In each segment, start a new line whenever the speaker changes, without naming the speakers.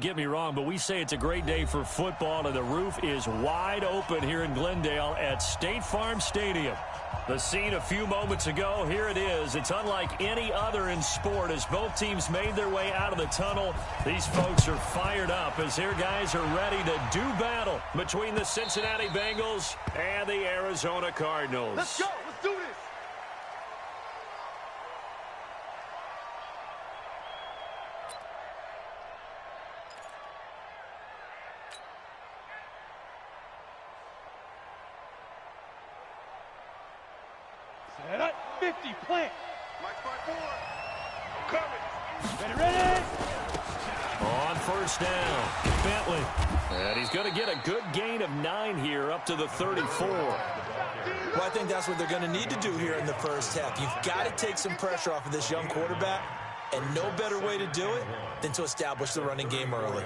Get me wrong, but we say it's a great day for football, and the roof is wide open here in Glendale at State Farm Stadium. The scene a few moments ago, here it is. It's unlike any other in sport as both teams made their way out of the tunnel. These folks are fired up as their guys are ready to do battle between the Cincinnati Bengals and the Arizona Cardinals.
Let's go. Let's do this. Set up, 50, plant. Mike 5-4. I'm coming. Ready.
On first down, Bentley. And he's going to get a good gain of 9 here up to the 34.
Well, I think that's what they're going to need to do here in the first half. You've got to take some pressure off of this young quarterback, and no better way to do it than to establish the running game early.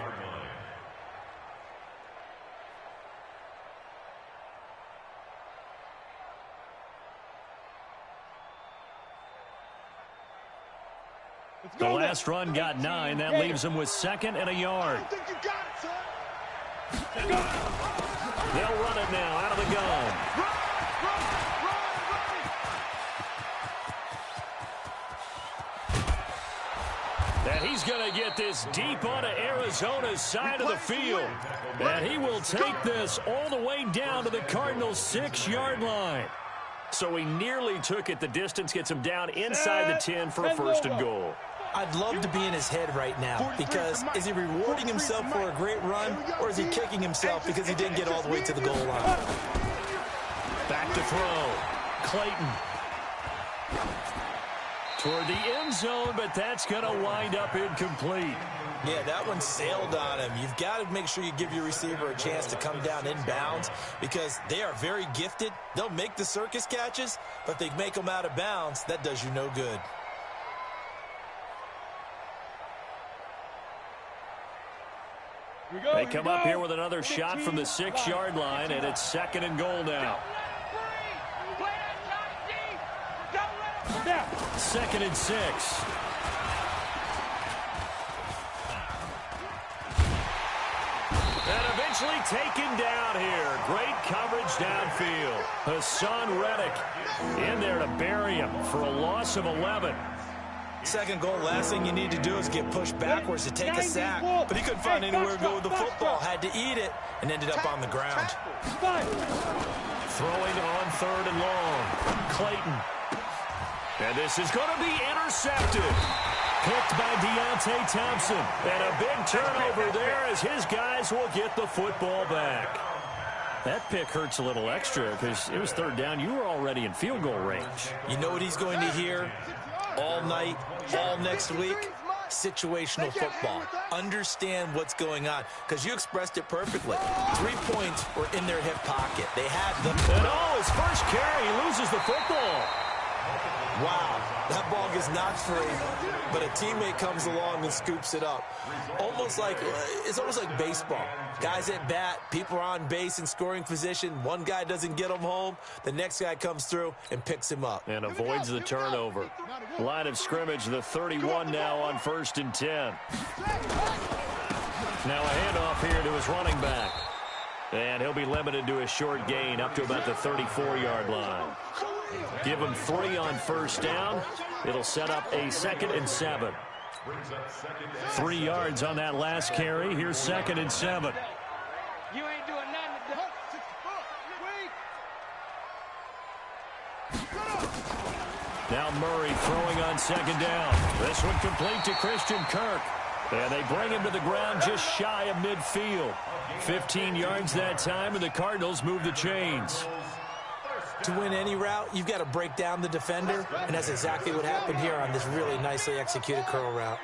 The last run got 9. That leaves him with 2nd and a yard.
I think you got it, son.
They'll run it now out of the gun. And he's going to get this deep onto Arizona's side of the field. And he will take this all the way down to the Cardinals' 6-yard line. So he nearly took it the distance, gets him down inside the 10 for a 1st and goal.
I'd love to be in his head right now because is he rewarding himself for a great run or is he kicking himself because he didn't get all the way to the goal line?
Back to throw. Clayton. Toward the end zone, but that's going to wind up incomplete.
Yeah, that one sailed on him. You've got to make sure you give your receiver a chance to come down inbounds because they are very gifted. They'll make the circus catches, but if they make them out of bounds, that does you no good.
They come up here with another shot from the 6-yard line, and it's 2nd and goal now. 2nd and 6. And eventually taken down here. Great coverage downfield. Hassan Reddick in there to bury him for a loss of 11.
2nd goal, last thing you need to do is get pushed backwards to take a sack. But he couldn't find anywhere to go with the football. Had to eat it and ended up on the ground.
Throwing on 3rd and long. Clayton. And this is going to be intercepted. Picked by Deontay Thompson. And a big turnover there as his guys will get the football back. That pick hurts a little extra because it was 3rd down. You were already in field goal range.
You know what he's going to hear all night, all next week? Situational football. Understand what's going on because you expressed it perfectly. 3 points were in their hip pocket. They had them.
And his first carry, he loses the football.
Wow, that ball gets knocked free, but a teammate comes along and scoops it up. It's almost like baseball. Guys at bat, people are on base in scoring position. One guy doesn't get him home. The next guy comes through and picks him up.
And avoids the turnover. Line of scrimmage, the 31 now on 1st and 10. Now a handoff here to his running back. And he'll be limited to a short gain up to about the 34-yard line. Give him 3 on 1st down. It'll set up a 2nd and 7. 3 yards on that last carry. Here's 2nd and 7.
You ain't doing nothing.
Now Murray throwing on 2nd down. This one complete to Christian Kirk. And they bring him to the ground just shy of midfield. 15 yards that time, and the Cardinals move the chains.
To win any route, you've got to break down the defender, and that's exactly what happened here on this really nicely executed curl route.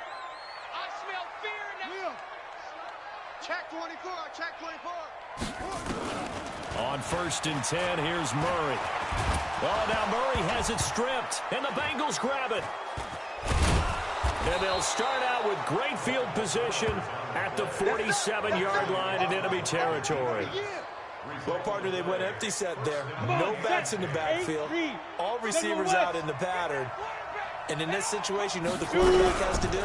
I smell fear now. Check 24, check 24.
On 1st and 10, here's Murray. Oh, now Murray has it stripped, and the Bengals grab it. And they'll start out with great field position at the 47-yard line in enemy territory.
Well, partner, they went empty set there. No backs in the backfield. All receivers out in the pattern. And in this situation, you know what the quarterback has to do?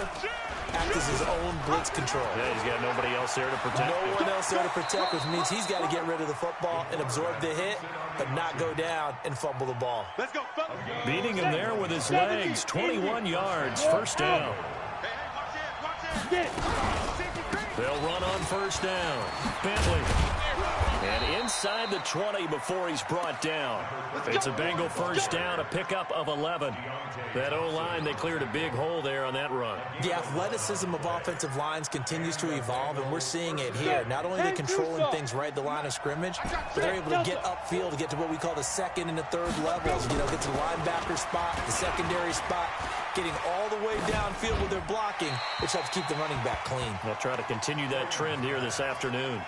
Act as his own blitz control.
Yeah, he's got nobody else there to protect.
No one else there to protect, which means he's got to get rid of the football and absorb the hit, but not go down and fumble the ball.
Let's go.
Beating him there with his legs, 21 yards, first down. They'll run on first down. Bentley. And inside the 20 before he's brought down. It's a Bengal first down, a pickup of 11. That O-line, they cleared a big hole there on that run.
The athleticism of offensive lines continues to evolve, and we're seeing it here. Not only are they controlling things right at the line of scrimmage, but they're able to get upfield to get to what we call the second and the third levels. You know, get to the linebacker spot, the secondary spot, getting all the way downfield with their blocking, which helps keep the running back clean.
They'll try to continue that trend here this afternoon.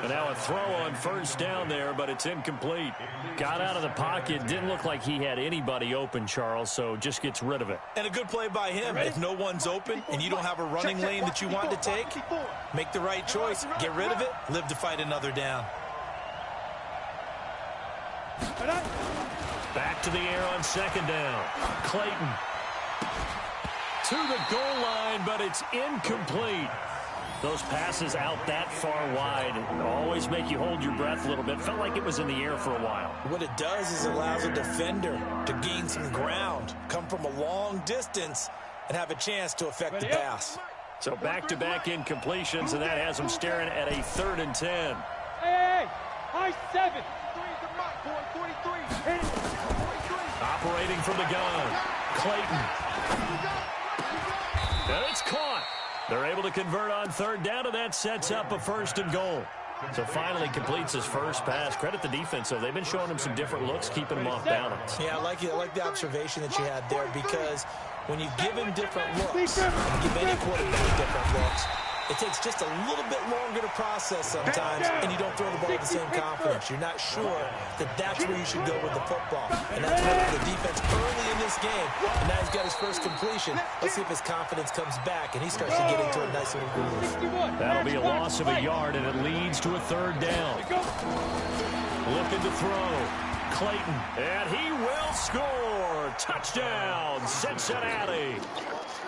And now a throw on first down there, but it's incomplete. Got out of the pocket. Didn't look like he had anybody open, Charles, so just gets rid of it.
And a good play by him. If no one's open and you don't have a running lane that you want to take, make the right choice. Get rid of it. Live to fight another down.
Back to the air on second down. Clayton. To the goal line, but it's incomplete. Those passes out that far wide always make you hold your breath a little bit. Felt like it was in the air for a while.
What it does is it allows a defender to gain some ground, come from a long distance, and have a chance to affect the pass.
So back-to-back incompletions, and that has them staring at a 3rd and 10.
Hey, high 7.
Operating from the gun, Clayton. And it's caught. They're able to convert on third down, and that sets up a 1st and goal. So finally completes his first pass. Credit the defense, though. They've been showing him some different looks, keeping him off balance.
Yeah, I like the observation that you had there, because when you give him different looks, and give any quarterback different looks, it takes just a little bit longer to process sometimes, and you don't throw the ball with the same confidence. You're not sure that that's where you should go with the football. And that's worked for the defense early in this game. And now he's got his first completion. Let's see if his confidence comes back, and he starts to get into a nice little groove.
That'll be a loss of a yard, and it leads to a 3rd down. Looking to throw. Clayton, and he will score. Touchdown, Cincinnati.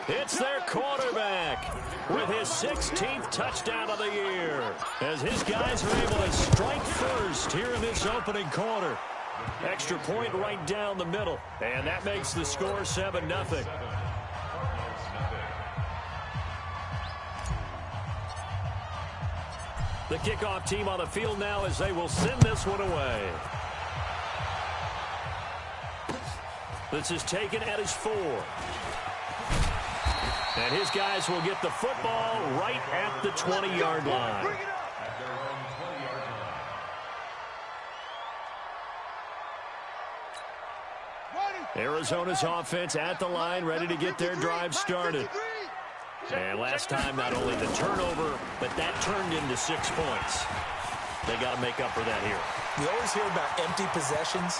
It's their quarterback with his 16th touchdown of the year, as his guys are able to strike first here in this opening quarter. Extra point right down the middle, and that makes the score 7-0. The kickoff team on the field now as they will send this one away. This is taken at his 4. And his guys will get the football right at the 20-yard line. Arizona's offense at the line, ready to get their drive started. And last time, not only the turnover, but that turned into 6 points. They got to make up for that here.
You always hear about empty possessions,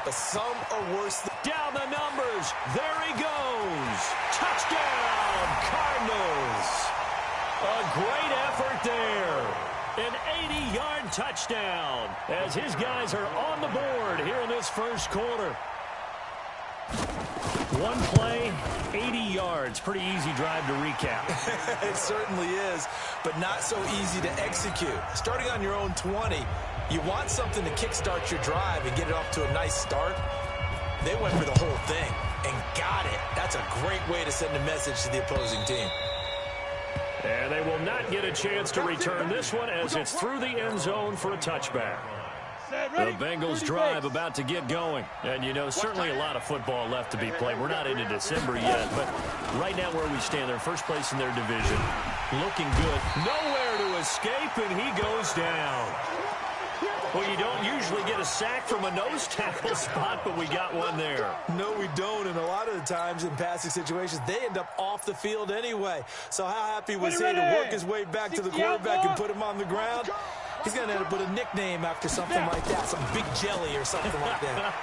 but some are worse than...
Down the numbers. There he goes. Touchdown, Cardinals. A great effort there. An 80-yard touchdown as his guys are on the board here in this first quarter. One play, 80 yards. Pretty easy drive to recap.
It certainly is, but not so easy to execute. Starting on your own 20, you want something to kickstart your drive and get it off to a nice start. They went for the whole thing and got it. That's a great way to send a message to the opposing team.
And they will not get a chance to return this one as it's through the end zone for a touchback. The Bengals drive about to get going. And, you know, certainly a lot of football left to be played. We're not into December yet, but right now where we stand, they're first place in their division. Looking good. Nowhere to escape, and he goes down. Well, you don't usually get a sack from a nose tackle spot, but we got one there.
No, we don't, and a lot of the times in passing situations, they end up off the field anyway. So how happy was he to work his way back to the quarterback and put him on the ground? He's going to end up with a nickname after something like that, some Big Jelly or something like that.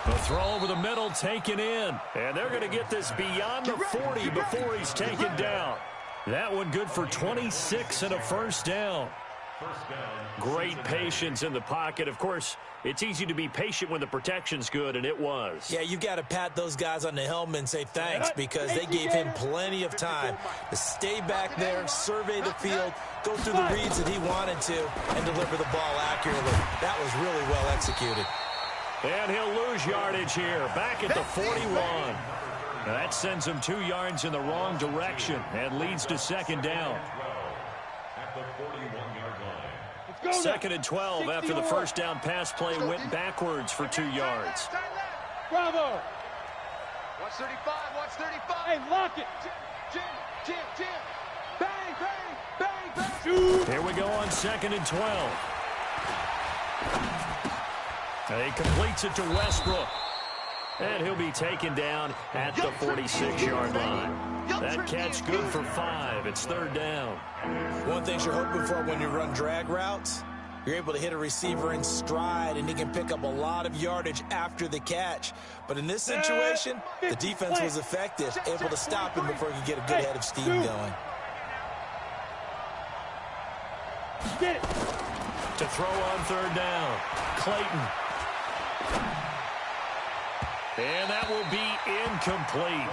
The throw over the middle taken in, and they're going to get this beyond the 40 before he's taken down. That one good for 26 and a first down. Great patience in the pocket. Of course, it's easy to be patient when the protection's good, and it was.
Yeah, you got to pat those guys on the helmet and say thanks because they gave him plenty of time to stay back there, survey the field, go through the reads that he wanted to, and deliver the ball accurately. That was really well executed.
And he'll lose yardage here, back at the 41. Now that sends him 2 yards in the wrong direction and leads to second down. Second and 12 after the first down pass play went backwards for 2 yards.
Bravo. Watch 35, watch 35. Hey, lock it. Jim. Bang.
Here we go on second and 12. He completes it to Westbrook. And he'll be taken down at the 46-yard line. That catch good for 5. It's third down.
One thing you're hoping for when you run drag routes, you're able to hit a receiver in stride, and he can pick up a lot of yardage after the catch. But in this situation, the defense was effective, able to stop him before he could get a good head of steam going.
Get it.
To throw on third down, Clayton. And that will be incomplete.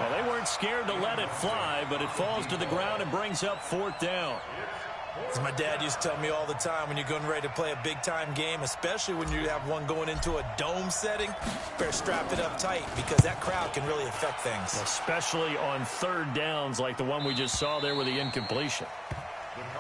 Well, they weren't scared to let it fly, but it falls to the ground and brings up fourth down.
As my dad used to tell me all the time, when you're going ready to play a big-time game, especially when you have one going into a dome setting, better strap it up tight because that crowd can really affect things.
Especially on third downs like the one we just saw there with the incompletion.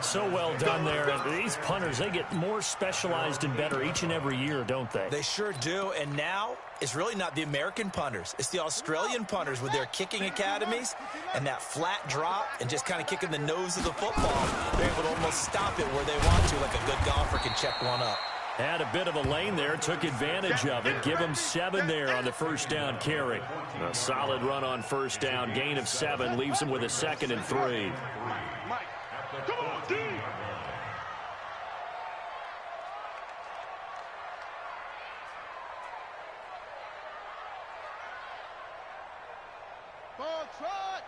So well done there. And these punters, they get more specialized and better each and every year, don't they?
They sure do. And now it's really not the American punters. It's the Australian punters with their kicking academies and that flat drop and just kind of kicking the nose of the football. They're able to almost stop it where they want to, like a good golfer can check one up.
Had a bit of a lane there, took advantage of it. Give him 7 there on the first down carry. A solid run on first down. Gain of 7 leaves him with a 2nd and 3.
Come on, dude. Ball trot.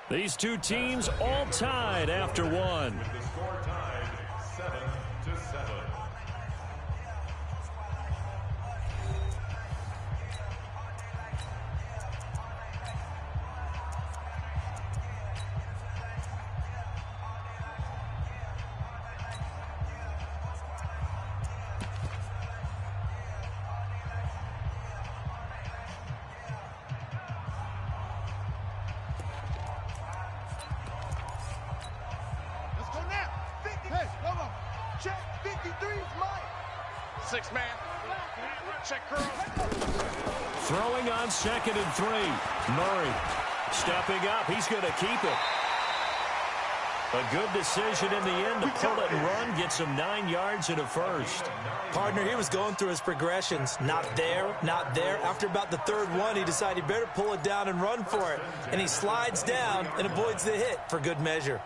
These two teams all tied after one.
The score tied 7-7.
Throwing on 2nd and 3. Murray stepping up. He's going to keep it. A good decision in the end to pull it and run. Gets him 9 yards and a first.
Partner, he was going through his progressions. Not there, not there. After about the third one, he decided he better pull it down and run for it. And he slides down and avoids the hit for good measure.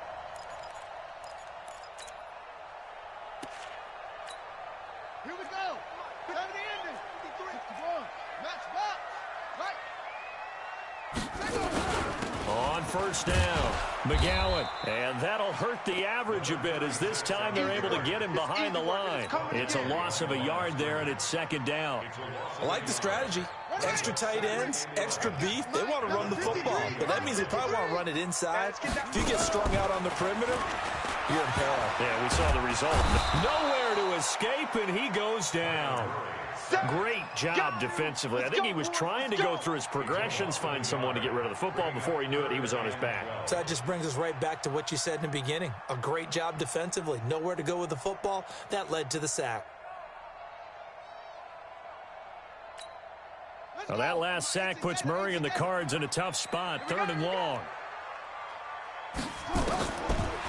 Here we go. Come to the ending. 53. Match box. Right.
On first down, McGowan. And that'll hurt the average a bit as this time they're able to get him behind the line. It's a loss of a yard there, and it's second down.
I like the strategy. Extra tight ends, extra beef. They want to run the football, but that means they probably want to run it inside. If you get strung out on the perimeter, you're in peril.
Yeah, we saw the result. Nowhere to escape, and he goes down. Great job defensively. I think he was trying to go through his progressions, find someone to get rid of the football. Before he knew it, he was on his back.
So that just brings us right back to what you said in the beginning. A great job defensively. Nowhere to go with the football. That led to the sack.
Now that last sack puts Murray and the Cards in a tough spot. 3rd and long.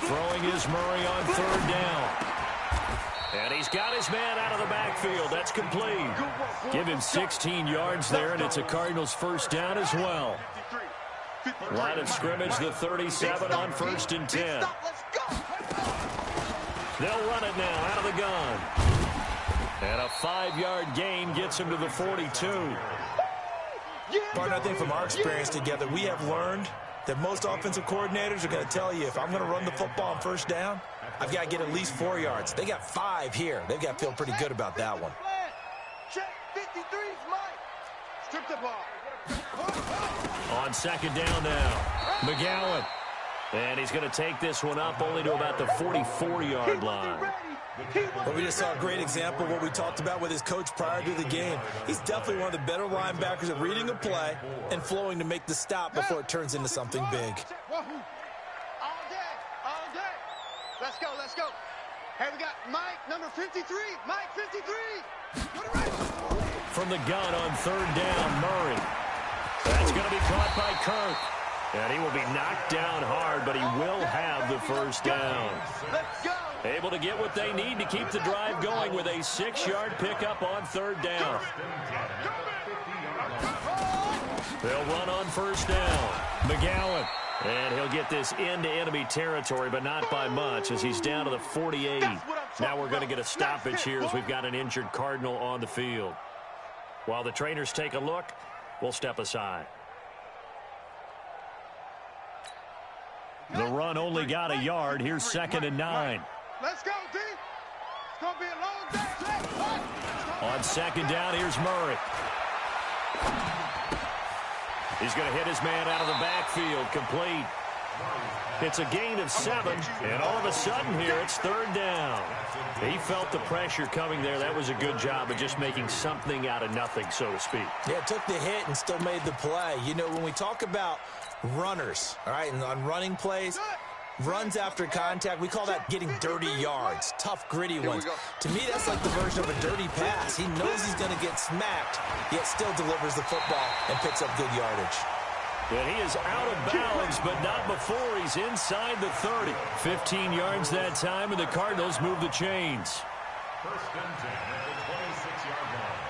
Throwing is Murray on 3rd down. And he's got his man out of the backfield. That's complete. Give him 16 yards there, and it's a Cardinals first down as well. Line of scrimmage, the 37 on 1st and 10. They'll run it now out of the gun. And a 5-yard gain gets him to the 42.
Partner, I think from our experience together, we have learned that most offensive coordinators are going to tell you, if I'm going to run the football on first down, I've got to get at least 4 yards. They got 5 here. They've got to feel pretty good about that one.
Check 53's Mike. Strip the ball.
On second down now, McGowan. And he's going to take this one up only to about the 44-yard line.
But we just saw a great example of what we talked about with his coach prior to the game. He's definitely one of the better linebackers at reading a play and flowing to make the stop before it turns into something big.
All day, all day. Let's go, let's go. Hey, we got Mike, number 53. Mike, 53.
From the gun on third down, Murray. That's going to be caught by Kirk. And he will be knocked down hard, but he will have the first down.
Let's go.
Able to get what they need to keep the drive going with a 6-yard pickup on third down. They'll run on first down. McGowan. And he'll get this into enemy territory, but not by much, as he's down to the 48. Now we're going to get a stoppage here as we've got an injured Cardinal on the field. While the trainers take a look, we'll step aside. The run only got a yard. Here's 2nd and 9.
Let's go, D. It's going to be a long day.
On second down, here's Murray. He's going to hit his man out of the backfield. Complete. It's a gain of 7, and all of a sudden here, it's third down. He felt the pressure coming there. That was a good job of just making something out of nothing, so to speak.
Yeah, took the hit and still made the play. You know, when we talk about runners, all right, and on running plays, runs after contact, we call that getting dirty yards, tough, gritty ones. To me, that's like the version of a dirty pass. He knows he's going to get smacked, yet still delivers the football and picks up good yardage.
And he is out of bounds, but not before he's inside the 30. 15 yards that time, and the Cardinals move the chains.
First and 10 at the 26-yard line.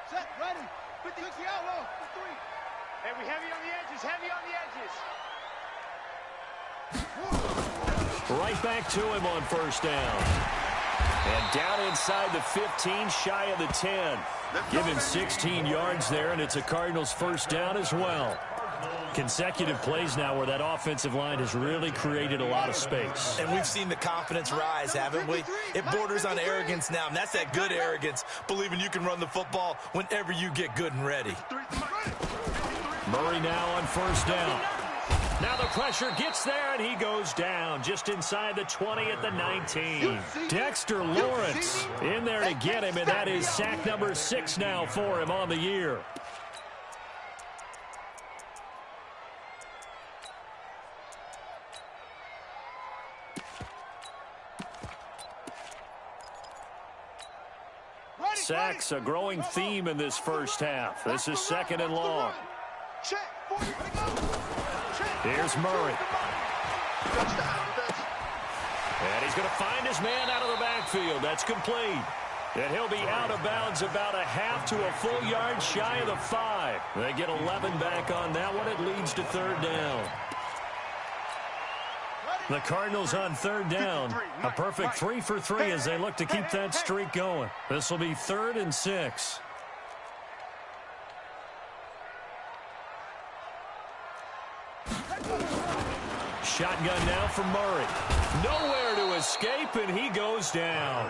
Set, ready. 56 outlaw. 3. Hey, we heavy on the edges, heavy on the edges.
Right back to him on first down. And down inside the 15, shy of the 10. Give him 16 yards there, and it's a Cardinals first down as well. Consecutive plays now where that offensive line has really created a lot of space.
And we've seen the confidence rise, haven't we? It borders on arrogance now, and that's that good arrogance, believing you can run the football whenever you get good and ready.
Murray now on first down. Now the pressure gets there, and he goes down just inside the 20 at the 19. Dexter Lawrence in there to get him, and that is sack number 6 now for him on the year. Sacks, a growing theme in this first half. This is 2nd and long. Here's Murray. And he's going to find his man out of the backfield. That's complete. And he'll be out of bounds about a half to a full yard shy of the 5. They get 11 back on that one. It leads to third down. The Cardinals on third down. A perfect 3 for 3 as they look to keep that streak going. This will be 3rd and 6. Shotgun now from Murray. Nowhere to escape, and he goes down.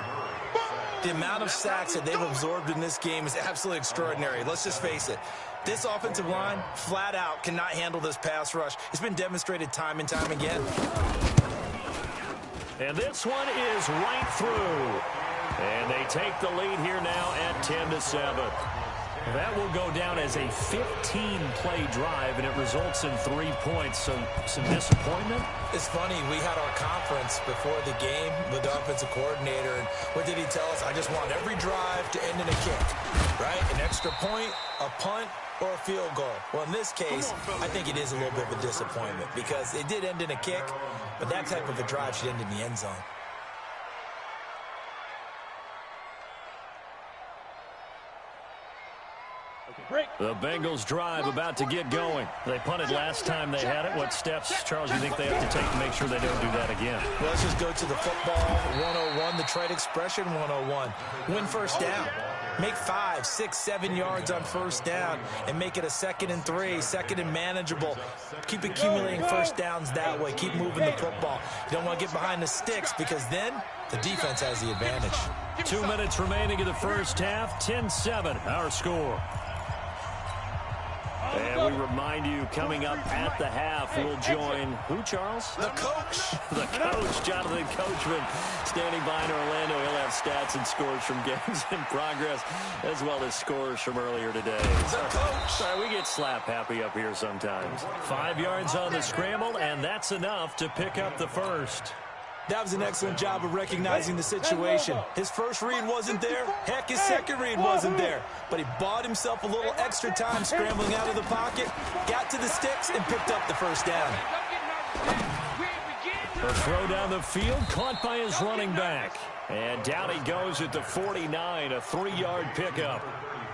The amount of sacks that they've absorbed in this game is absolutely extraordinary. Let's just face it. This offensive line, flat out, cannot handle this pass rush. It's been demonstrated time and time again.
And this one is right through. And they take the lead here now at 10-7. That will go down as a 15-play drive, and it results in 3 points. So some disappointment.
It's funny, we had our conference before the game with the offensive coordinator, and what did he tell us? I just want every drive to end in a kick, right? An extra point, a punt, or a field goal. Well, in this case, I think it is a little bit of a disappointment because it did end in a kick, but that type of a drive should end in the end zone.
The Bengals drive about to get going. They punted last time they had it. What steps, Charles, you think they have to take to make sure they don't do that again?
Well, let's just go to the football 101, the trade expression 101. Win first down. Make 5, 6, 7 yards on first down and make it a 2nd and 3, 2nd and manageable. Keep accumulating first downs that way. Keep moving the football. You don't want to get behind the sticks because then the defense has the advantage.
2 minutes remaining in the first half. 10-7, our score. And we remind you, coming up at the half, we'll join who, Charles?
The coach.
The coach, Jonathan Coachman, standing by in Orlando. He'll have stats and scores from games in progress, as well as scores from earlier today.
The coach.
Sorry, we get slap happy up here sometimes. 5 yards on the scramble, and that's enough to pick up the first.
That was an excellent job of recognizing the situation. His first read wasn't there. Heck, his second read wasn't there. But he bought himself a little extra time scrambling out of the pocket, got to the sticks, and picked up the first down.
A throw down the field, caught by his running back. And down he goes at the 49, a 3-yard pickup.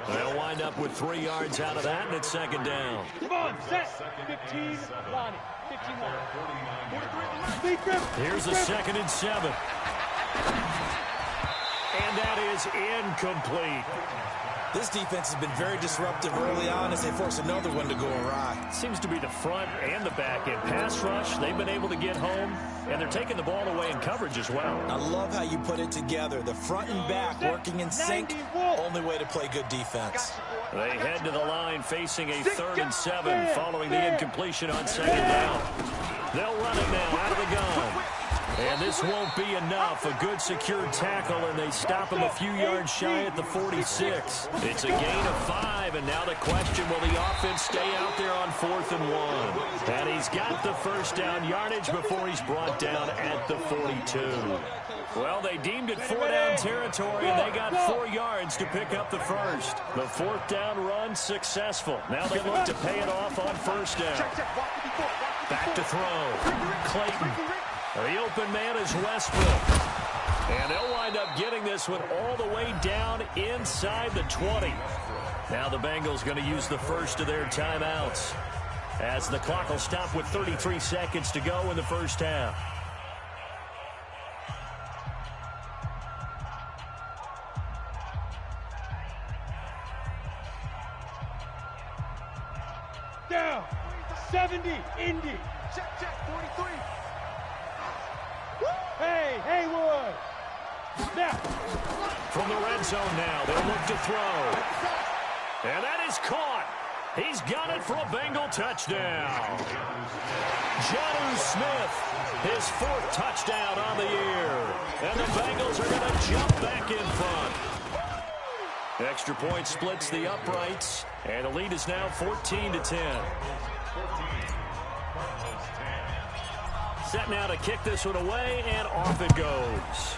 They'll wind up with 3 yards out of that, and it's 2nd down.
Come on, set. 15, Lonnie. 51.
Here's a 2nd and 7. And that is incomplete.
This defense has been very disruptive early on as they force another one to go awry.
Seems to be the front and the back end. Pass rush, they've been able to get home, and they're taking the ball away in coverage as well.
I love how you put it together. The front and back working in sync, only way to play good defense.
They head to the line facing a 3rd and 7 following the incompletion on 2nd down. They'll run it now out of the gun. And this won't be enough. A good secured tackle, and they stop him a few yards shy at the 46. It's a gain of 5, and now the question, will the offense stay out there on 4th and 1? And he's got the first down yardage before he's brought down at the 42. Well, they deemed it 4-down territory, and they got 4 yards to pick up the first. The 4th down run successful. Now they look to pay it off on first down. Back to throw. Clayton. The open man is Westbrook. And they'll wind up getting this one all the way down inside the 20. Now the Bengals going to use the first of their timeouts, as the clock will stop with 33 seconds to go in the first half.
Down. 70, Indy.
Check, 43.
Hey, Haywood. Now.
From the red zone now, they'll look to throw. And that is caught. He's got it for a Bengal touchdown. Jonnu Smith, his 4th touchdown on the year. And the Bengals are going to jump back in front. Extra point splits the uprights, and the lead is now 14-10. Set now to kick this one away, and off it goes.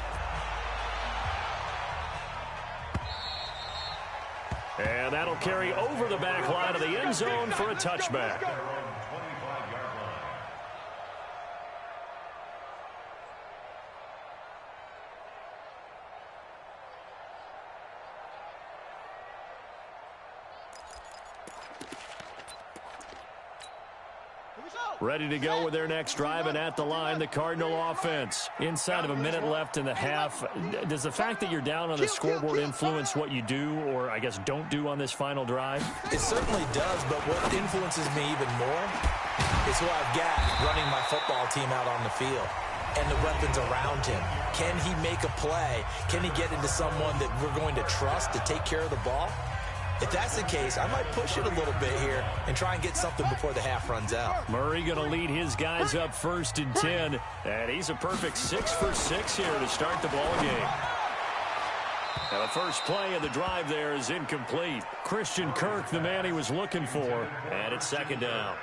And that'll carry over the back line of the end zone for a touchback. Ready to go with their next drive, and at the line, the Cardinal offense. Inside of a minute left in the half, does the fact that you're down on the scoreboard influence what you do, or I guess don't do on this final drive?
It certainly does, but what influences me even more is who I've got running my football team out on the field and the weapons around him. Can he make a play? Can he get into someone that we're going to trust to take care of the ball? If that's the case, I might push it a little bit here and try and get something before the half runs out.
Murray going to lead his guys up 1st and 10, and he's a perfect 6 for 6 here to start the ball game. Now the first play of the drive there is incomplete. Christian Kirk, the man he was looking for, and it's 2nd down.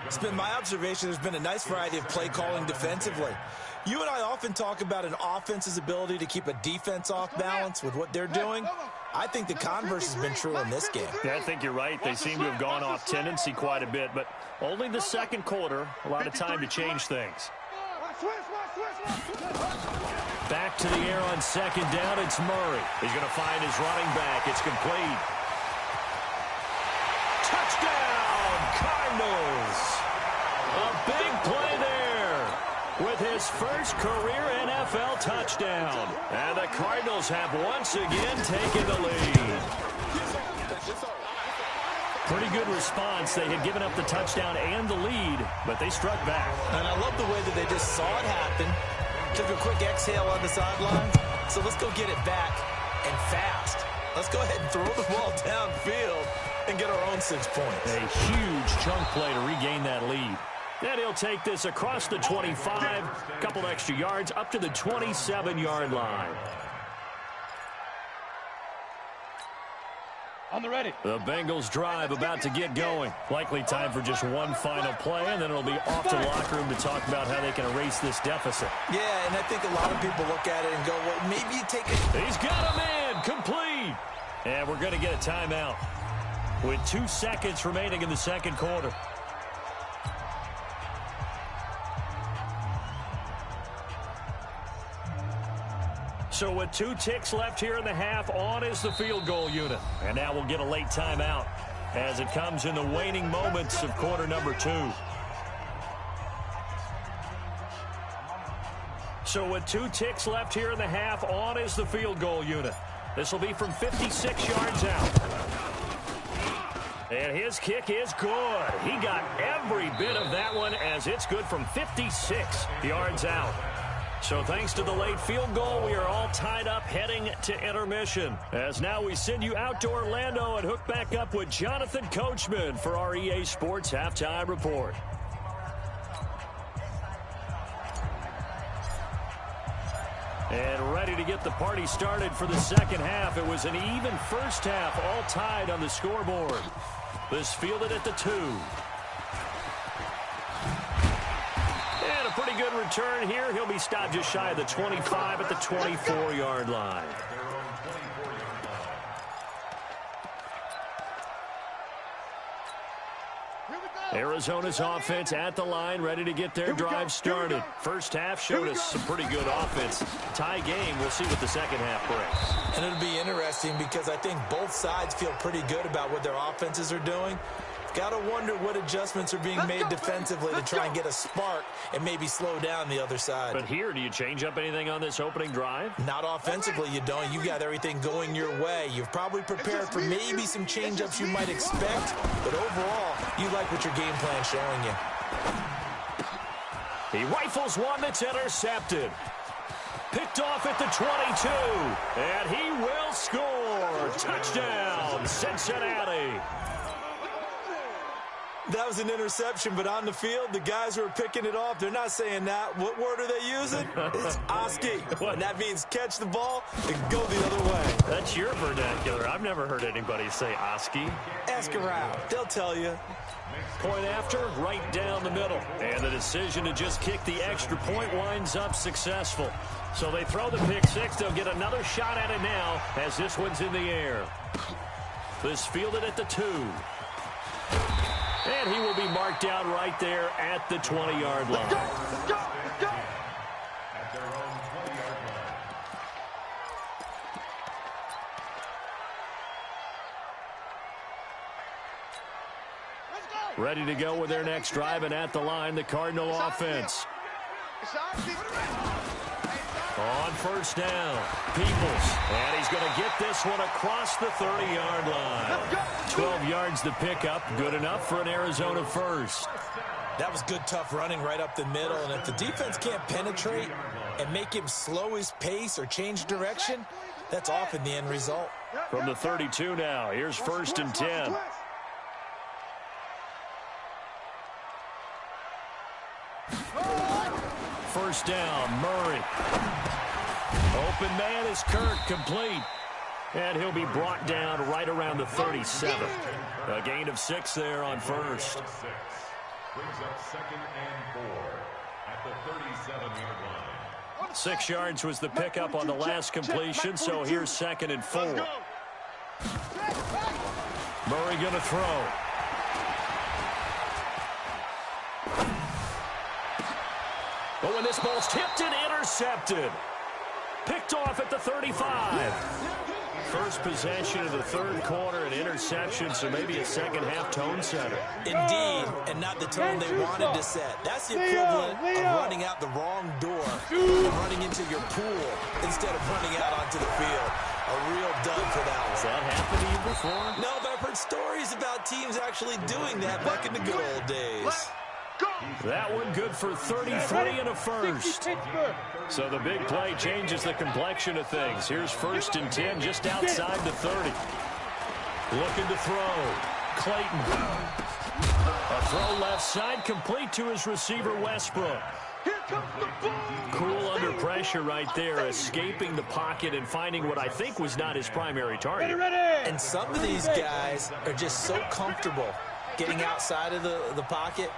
It's been my observation there's been a nice variety of play calling defensively. You and I often talk about an offense's ability to keep a defense off balance with what they're doing. I think the converse has been true in this game.
Yeah, I think you're right. They seem to have gone off tendency quite a bit, but only the 2nd quarter, a lot of time to change things. Back to the air on 2nd down, it's Murray. He's going to find his running back. It's complete. Touchdown, Cardinals. A big play there with his first career NFL touchdown. And the Cardinals have once again taken the lead. Pretty good response. They had given up the touchdown and the lead, but they struck back.
And I love the way that they just saw it happen. Took a quick exhale on the sideline. So let's go get it back and fast. Let's go ahead and throw the ball downfield and get our own 6 points.
A huge chunk play to regain that lead. And he'll take this across the 25, a couple extra yards up to the 27-yard line.
On the ready.
The Bengals drive about to get going. Likely time for just one final play, and then it'll be off to the locker room to talk about how they can erase this deficit.
Yeah, and I think a lot of people look at it and go, well, maybe you take it.
He's got him in, complete. And we're going to get a timeout with 2 seconds remaining in the second quarter. So with 2 ticks left here in the half, on is the field goal unit. And now we'll get a late timeout as it comes in the waning moments of quarter number 2. So with 2 ticks left here in the half, on is the field goal unit. This will be from 56 yards out. And his kick is good. He got every bit of that one as it's good from 56 yards out. So thanks to the late field goal, we are all tied up heading to intermission. As now we send you out to Orlando and hook back up with Jonathan Coachman for our EA Sports Halftime Report. And ready to get the party started for the second half. It was an even first half, all tied on the scoreboard. This fielded at the 2. And a pretty good return here. He'll be stopped just shy of the 25 at the 24-yard line. Arizona's offense at the line, ready to get their drive started. First half showed us some pretty good offense. Tie game, we'll see what the second half brings.
And it'll be interesting because I think both sides feel pretty good about what their offenses are doing. Got to wonder what adjustments are being made defensively to try and get a spark and maybe slow down the other side.
But here, do you change up anything on this opening drive?
Not offensively, you don't. You got everything going your way. You've probably prepared for maybe some change-ups you might expect, but overall, you like what your game plan's showing you.
He rifles one that's intercepted. Picked off at the 22, and he will score. Touchdown, Cincinnati.
That was an interception, but on the field, the guys who are picking it off, they're not saying that. What word are they using? It's Oski. And that means catch the ball and go the other way.
That's your vernacular. I've never heard anybody say Oski.
Ask around. They'll tell you.
Point after, right down the middle. And the decision to just kick the extra point winds up successful. So they throw the pick six. They'll get another shot at it now as this one's in the air. This fielded at the 2. And he will be marked down right there at the 20-yard line.
Go!
At their own 20-yard line.
Ready to go with their next drive, and at the line, the Cardinal offense. On first down, Peoples, and he's going to get this one across the 30-yard line. 12 yards to pick up, good enough for an Arizona first.
That was good, tough running right up the middle, and if the defense can't penetrate and make him slow his pace or change direction, that's often the end result.
From the 32 now, here's first and 10. First down, Murray. Open man is Kirk, complete. And he'll be brought down right around the 37. A gain of 6 there on first.
Brings up 2nd and 4 at the 37-yard line.
6 yards was the pickup on the last completion, so here's 2nd and 4. Murray going to throw. But when this ball's tipped and intercepted. Picked off at the 35. first possession of the third quarter, an interception, so maybe a second-half tone setter.
Indeed, and not the tone they wanted to set. That's the equivalent of running out the wrong door and running into your pool instead of running out onto the field. A real dud for that one.
Has that happened to you before?
No, but I've heard stories about teams actually doing that back in the good old days.
That one good for 33 and a first. So the big play changes the complexion of things. Here's 1st and 10 just outside the 30. Looking to throw. Clayton. A throw left side complete to his receiver Westbrook. Cool under pressure right there, escaping the pocket and finding what I think was not his primary target.
And some of these guys are just so comfortable getting outside of the pocket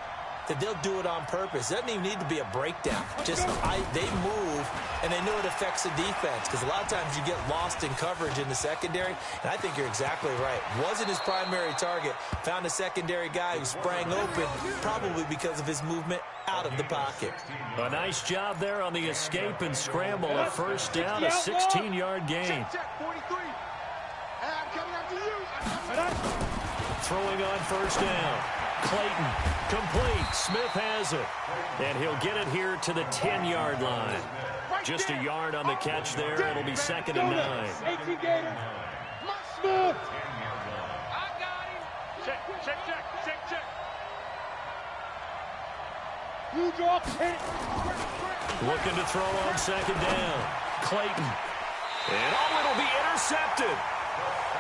that they'll do it on purpose. It doesn't even need to be a breakdown. Just they move, and they know it affects the defense, because a lot of times you get lost in coverage in the secondary, and I think you're exactly right. Wasn't his primary target. Found a secondary guy who sprang open, probably because of his movement out of the pocket.
A nice job there on the escape and scramble. A first down, a 16-yard gain. Throwing on first down. Clayton, complete. Smith has it. And he'll get it here to the 10-yard line. Just a yard on the catch there. It'll be 2nd and 9.
18 Gators. Smith. I got him. Check. You drop it.
Looking to throw on 2nd down. Clayton. And it'll be intercepted.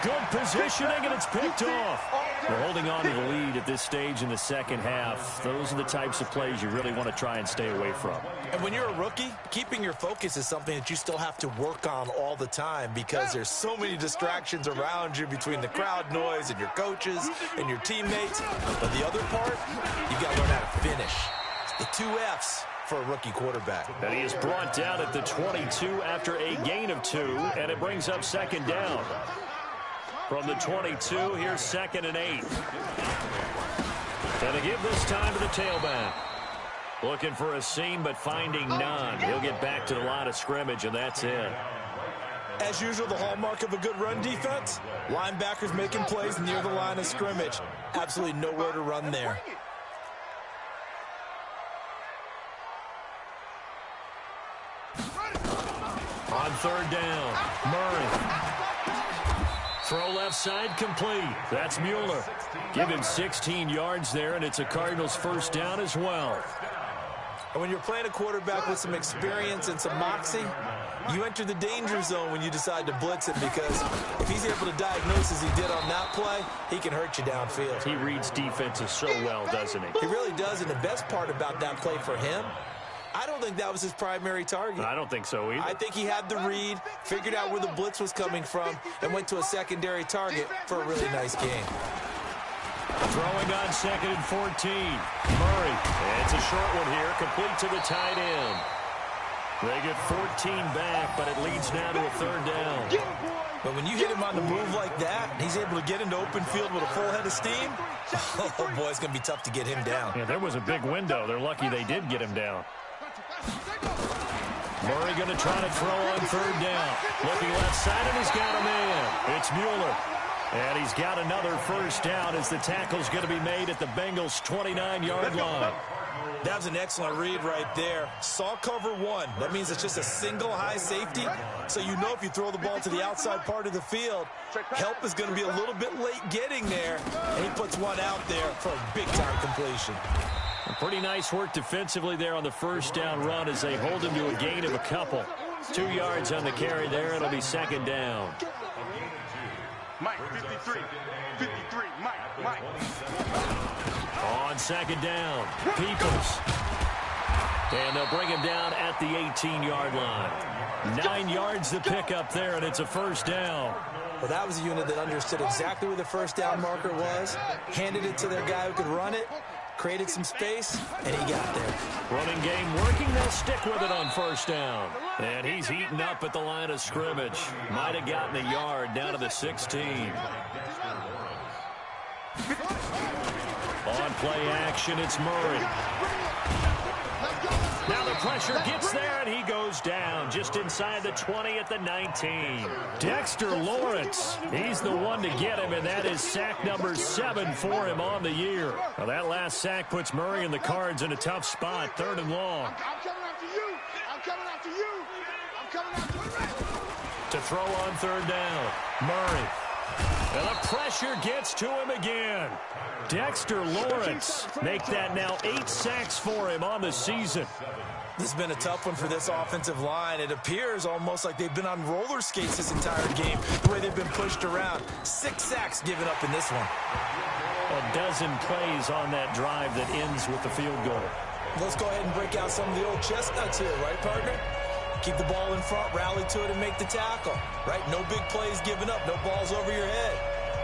Good positioning, and it's picked off. We're holding on to the lead at this stage in the second half. Those are the types of plays you really want to try and stay away from.
And when you're a rookie, keeping your focus is something that you still have to work on all the time, because there's so many distractions around you between the crowd noise and your coaches and your teammates. But the other part, you've got to learn how to finish. The 2 F's for a rookie quarterback.
And he is brought down at the 22 after a gain of 2, and it brings up 2nd down. From the 22, here's 2nd and 8. And to give this time to the tailback. Looking for a seam, but finding none. He'll get back to the line of scrimmage, and that's it.
As usual, the hallmark of a good run defense, linebackers making plays near the line of scrimmage. Absolutely nowhere to run there.
On 3rd down, Murray. Throw left side complete. That's Mueller. Give him 16 yards there, and it's a Cardinals first down as well.
And when you're playing a quarterback with some experience and some moxie, you enter the danger zone when you decide to blitz him, because if he's able to diagnose as he did on that play, he can hurt you downfield.
He reads defenses so well, doesn't he?
He really does, and the best part about that play for him, I don't think that was his primary target.
I don't think so either.
I think he had the read, figured out where the blitz was coming from, and went to a secondary target for a really nice game.
Throwing on 2nd and 14. Murray. And it's a short one here, complete to the tight end. They get 14 back, but it leads now to a 3rd down.
But when you hit him on the move like that, he's able to get into open field with a full head of steam. Oh, boy, it's going to be tough to get him down.
Yeah, there was a big window. They're lucky they did get him down. Murray going to try to throw on 3rd down. Looking left side, and he's got a man. It's Mueller. And he's got another first down as the tackle's going to be made at the Bengals' 29-yard line.
That was an excellent read right there. Saw cover 1. That means it's just a single high safety. So you know if you throw the ball to the outside part of the field, help is going to be a little bit late getting there. And he puts one out there for a big-time completion.
Pretty nice work defensively there on the first down run as they hold him to a gain of a couple. 2 yards on the carry there. It'll be 2nd down.
Mike, 53, Mike.
On 2nd down, Peoples. And they'll bring him down at the 18-yard line. 9 yards to pick up there, and it's a first down.
Well, that was a unit that understood exactly where the first down marker was, handed it to their guy who could run it, created some space, and he got there.
Running game working. They'll stick with it on first down. And he's heating up at the line of scrimmage. Might have gotten a yard down to the 16. On play action, it's Murray. Now the pressure gets there, and he goes down just inside the 20 at the 19. Dexter Lawrence, he's the one to get him, and that is sack number 7 for him on the year. Now that last sack puts Murray and the Cards in a tough spot, 3rd and long.
I'm coming after you. I'm coming after you. I'm coming after you.
To throw on 3rd down, Murray. And the pressure gets to him again. Dexter Lawrence make that now 8 sacks for him on the season.
This has been a tough one for this offensive line. It appears almost like they've been on roller skates this entire game, the way they've been pushed around. 6 sacks given up in this one.
A dozen plays on that drive that ends with the field goal.
Let's go ahead and break out some of the old chestnuts here, right, partner? Keep the ball in front, rally to it, and make the tackle, right? No big plays given up, no balls over your head.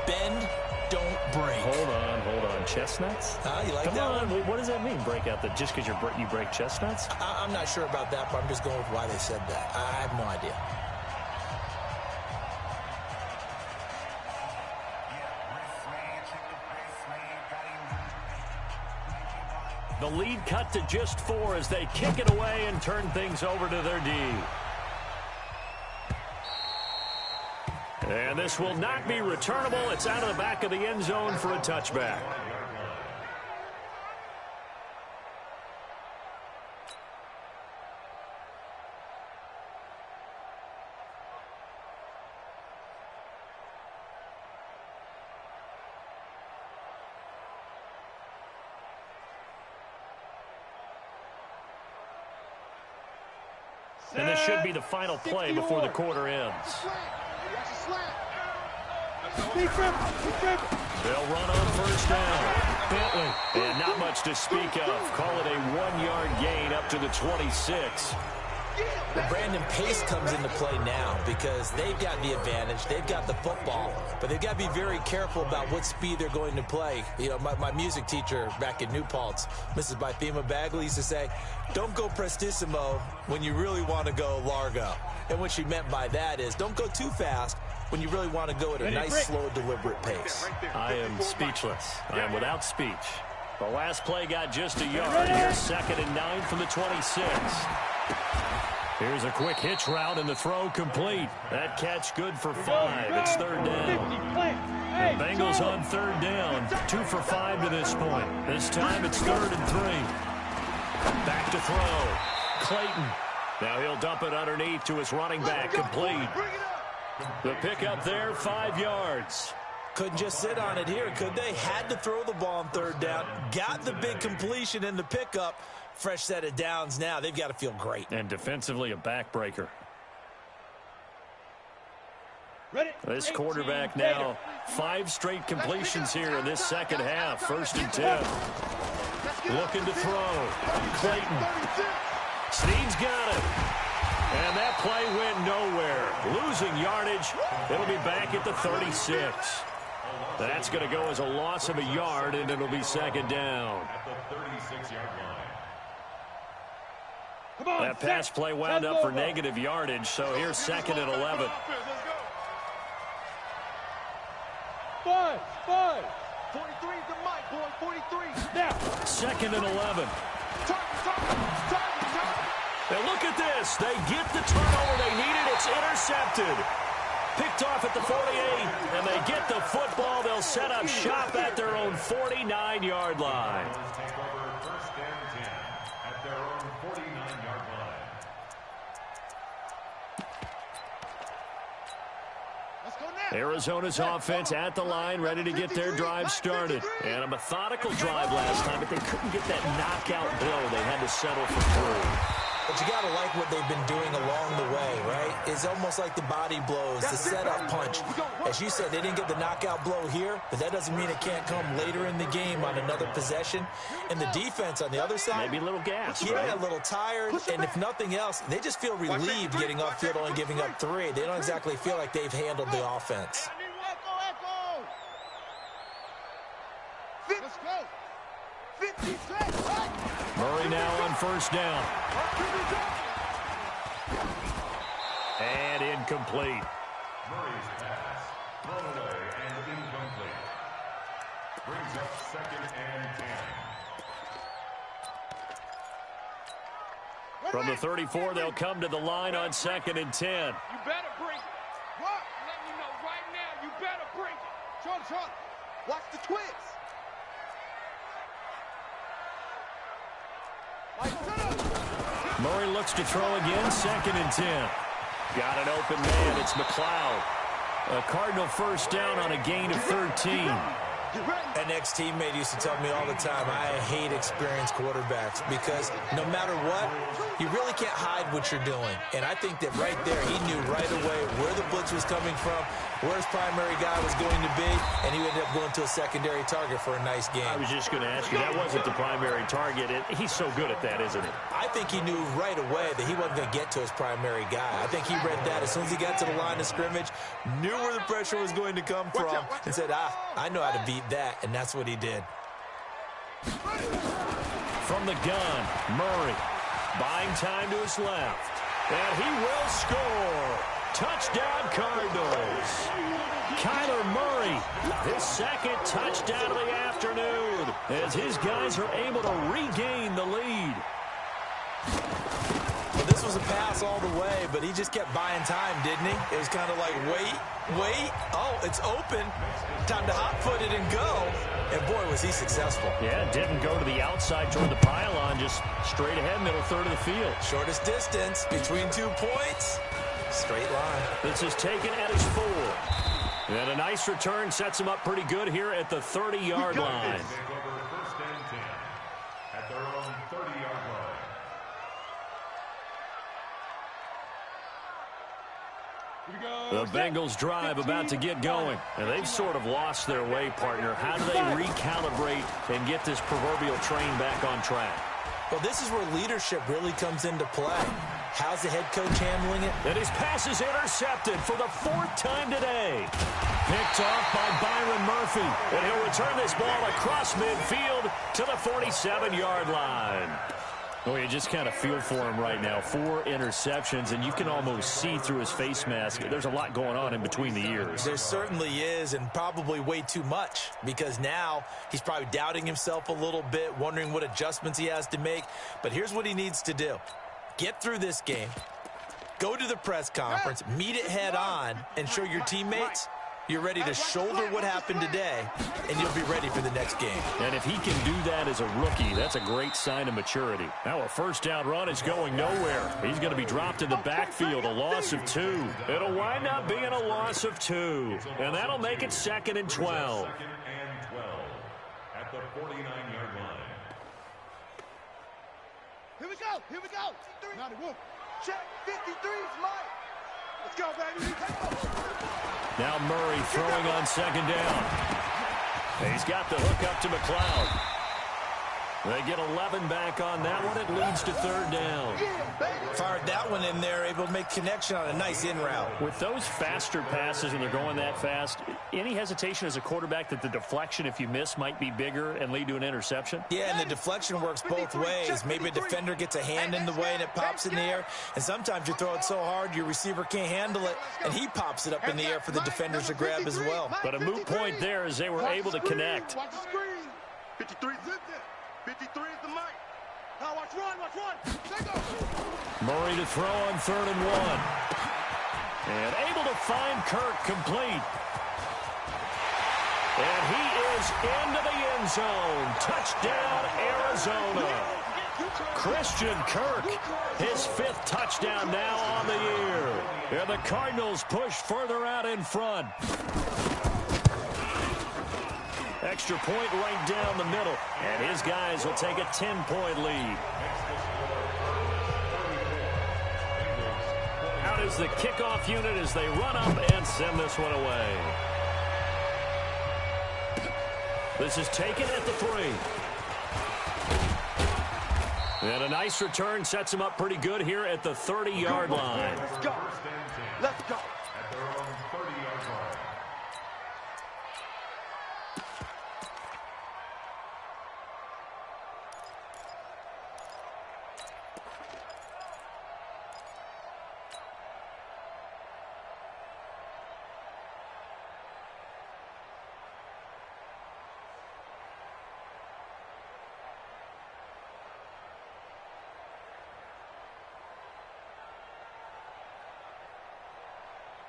Bend, don't break.
Hold on. Chestnuts?
You like
Come
that
on.
one?
What does that mean, break out? Just because you break chestnuts?
I'm not sure about that, but I'm just going with why they said that. I have no idea.
The lead cut to just 4 as they kick it away and turn things over to their D. And this will not be returnable. It's out of the back of the end zone for a touchback. And this should be the final play before the quarter ends. They'll run on 1st down. Bentley, and not much to speak of. Call it a 1-yard gain up to the 26.
Well, Brandon, pace comes into play now because they've got the advantage. They've got the football, but they've got to be very careful about what speed they're going to play. You know, my music teacher back in New Paltz, Mrs. Bythema Bagley, used to say, don't go prestissimo when you really want to go largo. And what she meant by that is don't go too fast when you really want to go at a nice, slow, deliberate pace.
I am speechless. I am without speech. The last play got just a yard. Here's 2nd and 9 from the 26. Here's a quick hitch route, and the throw complete. That catch good for 5. It's 3rd down. The Bengals on 3rd down. 2 for 5 to this point. This time it's 3rd and 3. Back to throw. Clayton. Now he'll dump it underneath to his running back. Complete. The pickup there, 5 yards.
Couldn't just sit on it here, could they? Had to throw the ball on 3rd down. Got the big completion in the pickup. Fresh set of downs now. They've got to feel great.
And defensively, a backbreaker. This quarterback now, 5 straight completions here in this second half. 1st and 10. Looking to throw. Clayton. Snead's got it. And that play went nowhere. Losing yardage. It'll be back at the 36. That's going to go as a loss of a yard, and it'll be 2nd down.
At the 36-yard line.
That pass play wound up for negative yardage, so here's 2nd and 11.
5.
43 to Mike, boy, 43.
Now.
2nd and 11.
Target.
And look at this. They get the turnover they needed. It's intercepted. Picked off at the 48, and they get the football. They'll set up shop at their own 49-yard line.
Take over 1st and 10 at their own 49-yard line.
Let's go now.
Arizona's offense at the line, ready to get their drive started. And a methodical drive last time, but they couldn't get that knockout blow. They had to settle for 3.
But you got to like what they've been doing along the way, right? It's almost like the body blows, the setup punch. As you said, they didn't get the knockout blow here, but that doesn't mean it can't come later in the game on another possession. And the defense on the other side,
Maybe a little gas,
yeah,
right?
a little tired. And if nothing else, they just feel relieved getting off field and giving up 3. They don't exactly feel like they've handled the offense.
Echo. Let's go. 56.
Murray now on 1st down. And incomplete.
Murray's pass, thrown away and incomplete. Brings up 2nd and 10.
From the 34, they'll come to the line on 2nd and 10.
You better bring it. What? I'm letting you know right now, you better bring it.
Short. Watch the twist.
Murray looks to throw again, 2nd and 10. Got an open man, it's McLeod. A Cardinal first down on a gain of 13.
An ex-teammate used to tell me all the time, I hate experienced quarterbacks because no matter what, you really can't hide what you're doing. And I think that right there, he knew right away where the blitz was coming from, where his primary guy was going to be, and he ended up going to a secondary target for a nice game.
I was just going to ask you, that wasn't the primary target. He's so good at that, isn't he?
I think he knew right away that he wasn't going to get to his primary guy. I think he read that as soon as he got to the line of scrimmage, knew where the pressure was going to come from, and said, I know how to beat that, and that's what he did.
From the gun, Murray buying time to his left, and he will score. Touchdown, Cardinals. Kyler Murray, his second touchdown of the afternoon, as his guys are able to regain the lead.
Well, this was a pass all the way, but he just kept buying time, didn't he? It was kind of like, wait. Oh, it's open. Time to hot-foot it and go. And, boy, was he successful.
Yeah, didn't go to the outside toward the pylon, just straight ahead, middle third of the field.
Shortest distance between 2 points. Straight line.
This is taken at his 4. And a nice return sets him up pretty good here at the 30-yard line.
Take over 1st and 10 at their own 30-yard line.
The Bengals drive about to get going, and they've sort of lost their way, partner. How do they recalibrate and get this proverbial train back on track?
Well, this is where leadership really comes into play. How's the head coach handling it?
And his pass is intercepted for the 4th time today. Picked off by Byron Murphy, and he'll return this ball across midfield to the 47-yard line. Oh, you just kind of feel for him right now. 4 interceptions, and you can almost see through his face mask. There's a lot going on in between the ears.
There certainly is, and probably way too much, because now he's probably doubting himself a little bit, wondering what adjustments he has to make. But here's what he needs to do. Get through this game, go to the press conference, meet it head on, and show your teammates you're ready to shoulder what happened today, and you'll be ready for the next game.
And if he can do that as a rookie, that's a great sign of maturity. Now a first down run is going nowhere. He's going to be dropped in the backfield, a loss of 2. It'll wind up being a loss of 2, and that'll make it 2nd and 12.
2nd and 12 at the 49-yard line.
Here we go. Not a whoop. Check 53's Mike. Let's go, baby.
Now Murray throwing on 2nd down. He's got the hook up to McLeod. They get 11 back on that one. It leads to 3rd down.
Fired that one in there, able to make connection on a nice in route.
With those faster passes and they're going that fast, any hesitation as a quarterback that the deflection, if you miss, might be bigger and lead to an interception?
Yeah, and the deflection works both ways. Maybe a defender gets a hand in the way and it pops in the air. And sometimes you throw it so hard your receiver can't handle it, and he pops it up in the air for the defenders to grab as well.
But a moot point there as they were able to connect.
Watch the screen. 53 zip it. 53 is the mic. Now watch one. Take off.
Murray to throw on 3rd and 1. And able to find Kirk complete. And he is into the end zone. Touchdown, Arizona. Christian Kirk, his 5th touchdown now on the year. And the Cardinals push further out in front. Extra point right down the middle. And his guys will take a 10-point lead. Out is the kickoff unit as they run up and send this one away. This is taken at the 3. And a nice return sets him up pretty good here at the 30-yard line.
Let's go. Let's go.
At their own 30-yard line.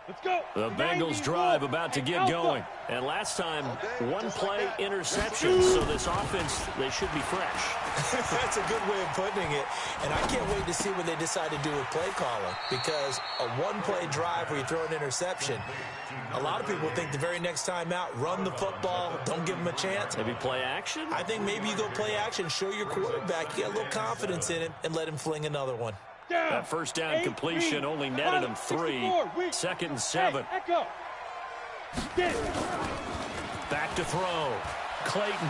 Let's go.
The Bengals drive about to get going. And last time, one play interception, so this offense, they should be fresh.
That's a good way of putting it. And I can't wait to see what they decide to do with play calling, because a one-play drive where you throw an interception, a lot of people think the very next time out, run the football, don't give them a chance.
Maybe play action?
I think maybe you go play action, show your quarterback, you get a little confidence in him, and let him fling another one.
That first down completion only netted him 3. 2nd and 7. Back to throw. Clayton.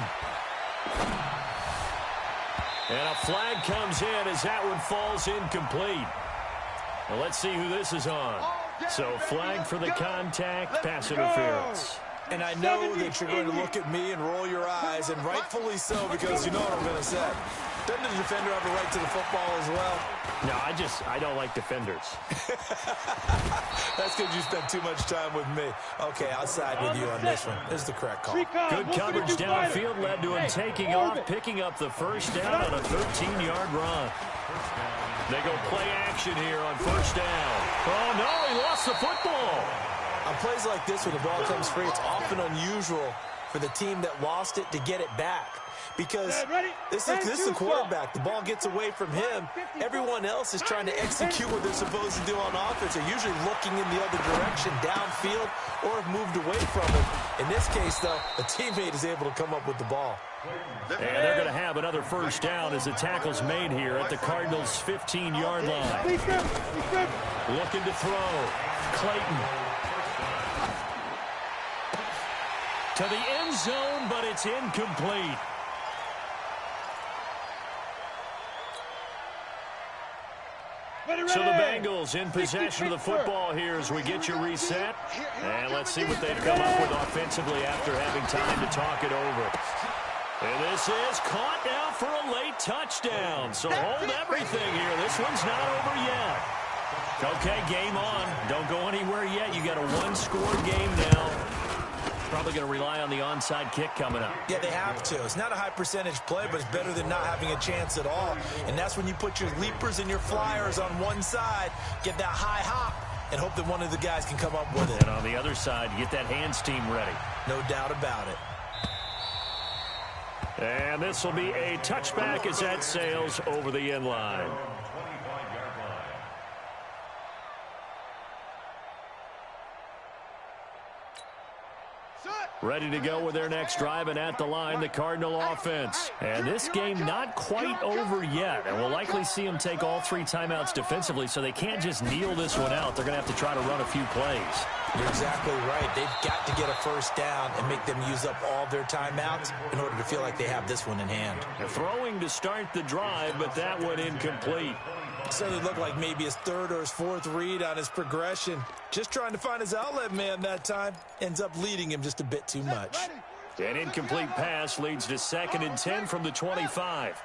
And a flag comes in as that one falls incomplete. Well, let's see who this is on. So flag for the contact, pass interference.
And I know that you're going to look at me and roll your eyes, and rightfully so, because you know what I'm going to say. Doesn't the defender have a right to the football as well?
No, I don't like defenders.
That's because you spent too much time with me. Okay, I'll side with you on this one. This is the correct call.
Good coverage downfield led to him taking off, picking up the first down on a 13-yard run. They go play action here on first down. Oh, no, he lost the football.
On plays like this, when the ball comes free, it's often unusual for the team that lost it to get it back. Because this is the quarterback. The ball gets away from him. Everyone else is trying to execute what they're supposed to do on offense. They're usually looking in the other direction, downfield, or have moved away from him. In this case, though, a teammate is able to come up with the ball.
And they're going to have another first down as the tackle's made here at the Cardinals' 15-yard line. Looking to throw. Clayton. To the end zone, but it's incomplete. So the Bengals in possession of the football here as we get you reset. And let's see what they've come up with offensively after having time to talk it over. And this is caught now for a late touchdown. So hold everything here. This one's not over yet. Okay, game on. Don't go anywhere yet. You got a one-score game now. Probably going to rely on the onside kick coming up.
Yeah, they have to. It's not a high-percentage play, but it's better than not having a chance at all. And that's when you put your leapers and your flyers on one side, get that high hop, and hope that one of the guys can come up with it.
And on the other side, get that hands team ready.
No doubt about it.
And this will be a touchback as that sails over the end line. Ready to go with their next drive, and at the line, the Cardinal offense. And this game not quite over yet, and we'll likely see them take all 3 timeouts defensively, so they can't just kneel this one out. They're going to have to try to run a few plays.
You're exactly right. They've got to get a first down and make them use up all their timeouts in order to feel like they have this one in hand.
They're throwing to start the drive, but that one incomplete.
Certainly looked like maybe his 3rd or his 4th read on his progression. Just trying to find his outlet man that time. Ends up leading him just a bit too much.
An incomplete pass leads to 2nd and 10 from the 25.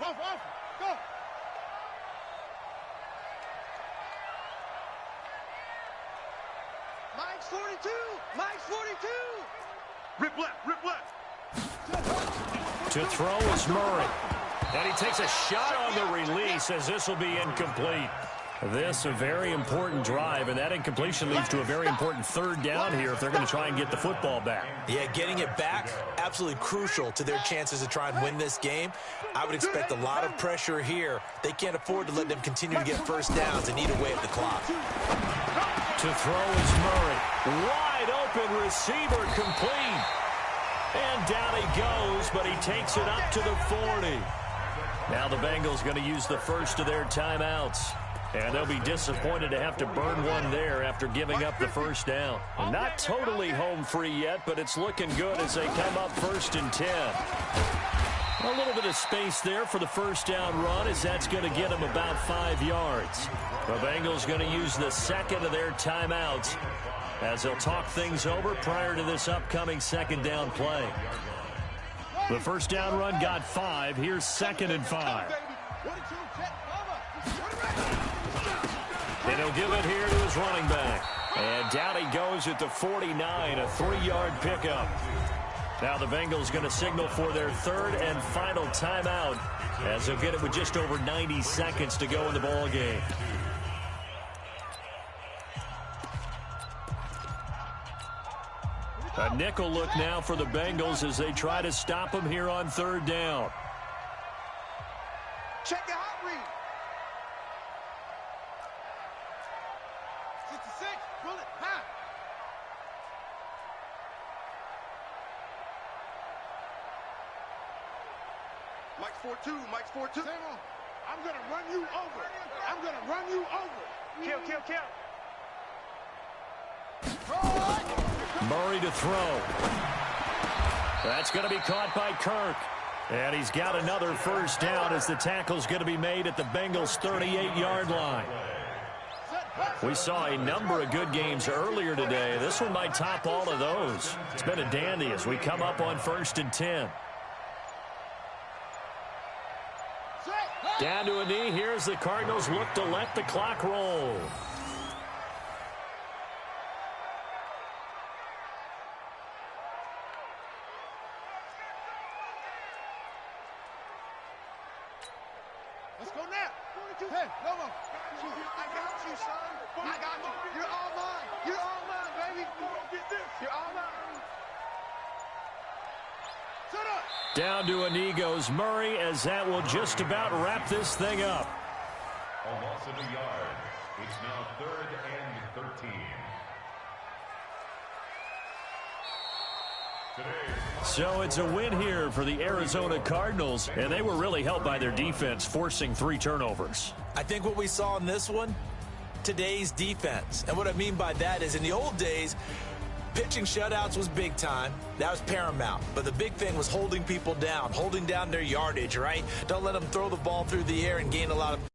Mike's 42. Mike's 42.
Rip left. Rip left.
To throw is Murray. And he takes a shot on the release as this will be incomplete. This a very important drive, and that incompletion leads to a very important 3rd down here if they're going to try and get the football back.
Yeah, getting it back, absolutely crucial to their chances to try and win this game. I would expect a lot of pressure here. They can't afford to let them continue to get first downs and eat away at the clock.
To throw is Murray. Wide open receiver, complete. And down he goes, but he takes it up to the 40. Now the Bengals going to use the first of their timeouts. And they'll be disappointed to have to burn one there after giving up the first down. Not totally home free yet, but it's looking good as they come up 1st and 10. A little bit of space there for the first down run as that's going to get them about 5 yards. The Bengals going to use the 2nd of their timeouts as they'll talk things over prior to this upcoming 2nd down play. The first down run got 5. Here's 2nd and 5. And he'll give it here to his running back. And down he goes at the 49, a 3-yard pickup. Now the Bengals going to signal for their 3rd and final timeout as they'll get it with just over 90 seconds to go in the ball game. A nickel look now for the Bengals as they try to stop him here on third down.
Check the hot read. 66, bullet, high. Mike's 4-2, Mike's 4-2.
I'm going to run you over. I'm going to run you over.
Kill, kill, kill.
Murray to throw. That's going to be caught by Kirk. And he's got another first down as the tackle's going to be made at the Bengals' 38-yard line. We saw a number of good games earlier today. This one might top all of those. It's been a dandy as we come up on 1st and 10. Down to a knee. Here's the Cardinals look to let the clock roll.
Let's go now. Hey, Lobo.
I got you, son. I got you. You're all mine. You're all mine, baby. You're all mine.
Shut up.
Down to a knee goes Murray as that will just about wrap this thing up.
A loss of a yard. It's now 3rd and 13.
So it's a win here for the Arizona Cardinals, and they were really helped by their defense, forcing 3 turnovers.
I think what we saw in this one, today's defense. And what I mean by that is in the old days, pitching shutouts was big time. That was paramount. But the big thing was holding people down, holding down their yardage, right? Don't let them throw the ball through the air and gain a lot of